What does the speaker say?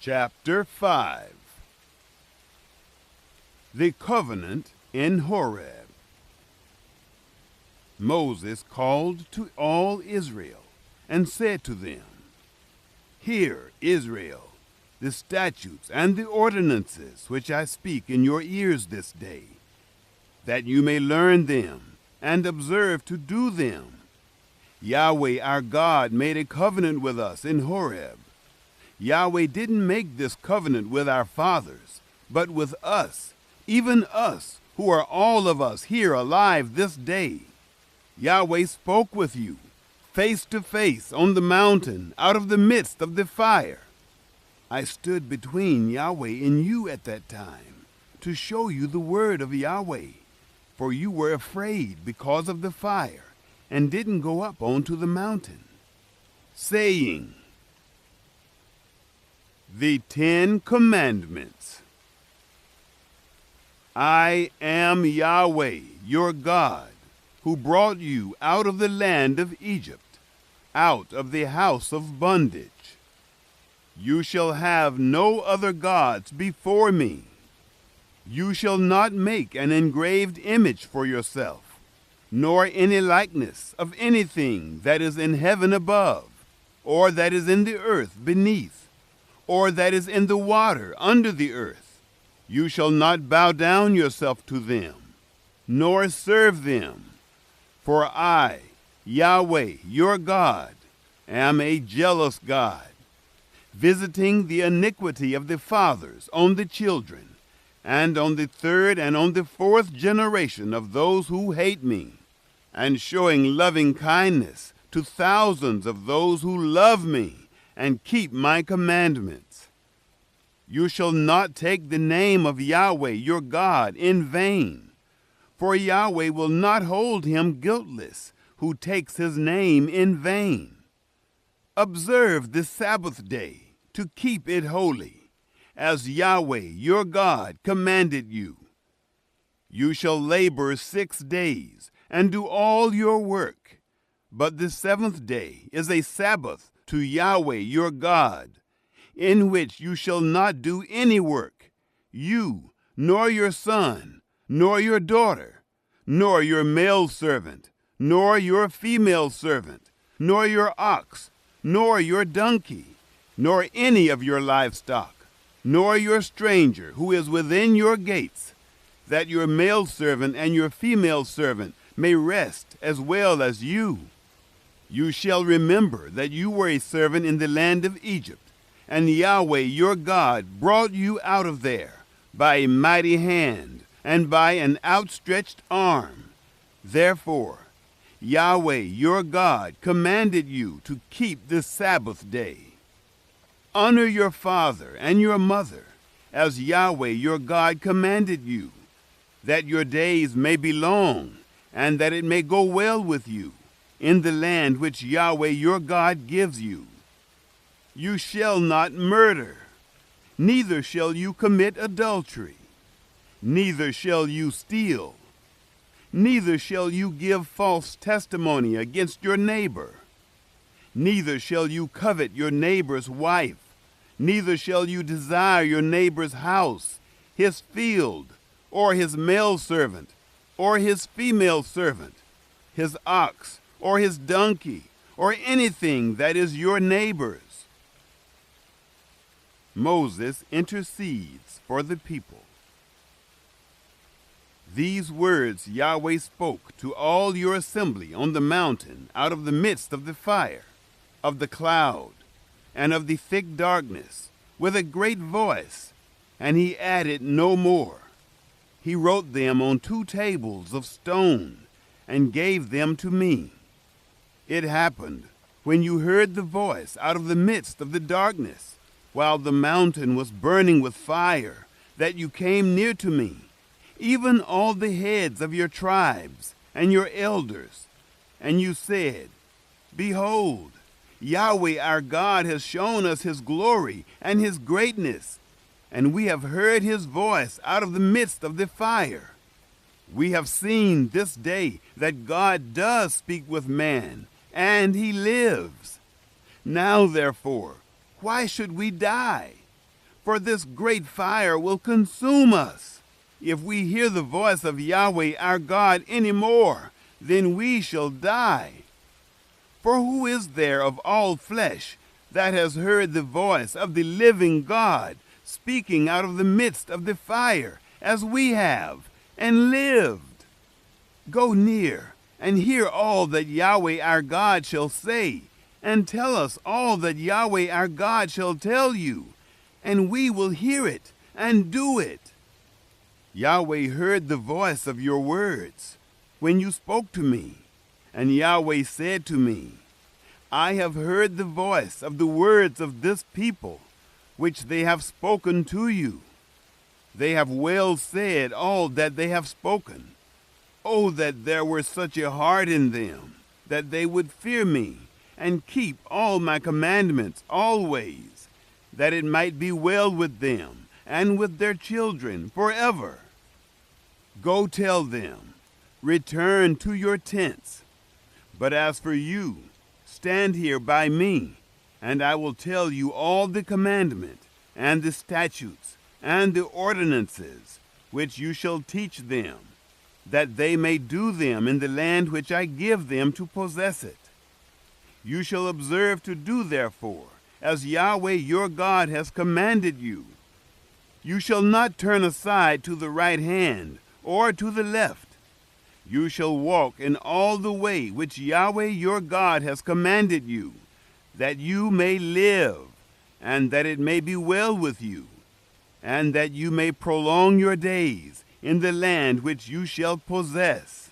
Chapter 5. The Covenant in Horeb. Moses called to all Israel and said to them, "Hear, Israel, the statutes and the ordinances which I speak in your ears this day, that you may learn them and observe to do them. Yahweh our God made a covenant with us in Horeb. Yahweh didn't make this covenant with our fathers, but with us, even us, who are all of us here alive this day. Yahweh spoke with you, face to face on the mountain, out of the midst of the fire. I stood between Yahweh and you at that time, to show you the word of Yahweh, for you were afraid because of the fire, and didn't go up onto the mountain, saying, The 10 Commandments. I am Yahweh, your God, who brought you out of the land of Egypt, out of the house of bondage. You shall have no other gods before me. You shall not make an engraved image for yourself, nor any likeness of anything that is in heaven above, or that is in the earth beneath, or that is in the water under the earth. You shall not bow down yourself to them, nor serve them. For I, Yahweh, your God, am a jealous God, visiting the iniquity of the fathers on the children, and on the third and on the fourth generation of those who hate me, and showing loving kindness to thousands of those who love me and keep my commandments. You shall not take the name of Yahweh your God in vain, for Yahweh will not hold him guiltless who takes his name in vain. Observe the Sabbath day to keep it holy, as Yahweh your God commanded you. You shall labor 6 days and do all your work, but the 7th day is a Sabbath to Yahweh your God, in which you shall not do any work, you, nor your son, nor your daughter, nor your male servant, nor your female servant, nor your ox, nor your donkey, nor any of your livestock, nor your stranger who is within your gates, that your male servant and your female servant may rest as well as you. You shall remember that you were a servant in the land of Egypt, and Yahweh your God brought you out of there by a mighty hand and by an outstretched arm. Therefore, Yahweh your God commanded you to keep the Sabbath day. Honor your father and your mother, as Yahweh your God commanded you, that your days may be long, and that it may go well with you in the land which Yahweh your God gives you. You shall not murder, neither shall you commit adultery, neither shall you steal, neither shall you give false testimony against your neighbor, neither shall you covet your neighbor's wife, neither shall you desire your neighbor's house, his field, or his male servant, or his female servant, his ox, or his donkey, or anything that is your neighbor's." Moses intercedes for the people. These words Yahweh spoke to all your assembly on the mountain out of the midst of the fire, of the cloud, and of the thick darkness, with a great voice, and he added no more. He wrote them on 2 tables of stone, and gave them to me. It happened, when you heard the voice out of the midst of the darkness, while the mountain was burning with fire, that you came near to me, even all the heads of your tribes and your elders, and you said, "Behold, Yahweh our God has shown us his glory and his greatness, and we have heard his voice out of the midst of the fire. We have seen this day that God does speak with man, and he lives. Now, therefore, why should we die? for this great fire will consume us. If we hear the voice of Yahweh our God any more, then we shall die. For who is there of all flesh that has heard the voice of the living God speaking out of the midst of the fire, as we have, and lived? Go near and hear all that Yahweh our God shall say, and tell us all that Yahweh our God shall tell you, and we will hear it and do it. Yahweh heard the voice of your words when you spoke to me, and Yahweh said to me, I have heard the voice of the words of this people, which they have spoken to you. They have well said all that they have spoken. Oh, that there were such a heart in them, that they would fear me, and keep all my commandments always, that it might be well with them, and with their children forever. Go tell them, return to your tents. But as for you, stand here by me, and I will tell you all the commandment, and the statutes, and the ordinances, which you shall teach them, that they may do them in the land which I give them to possess it. You shall observe to do therefore, as Yahweh your God has commanded you. You shall not turn aside to the right hand, or to the left. You shall walk in all the way which Yahweh your God has commanded you, that you may live, and that it may be well with you, and that you may prolong your days in the land which you shall possess.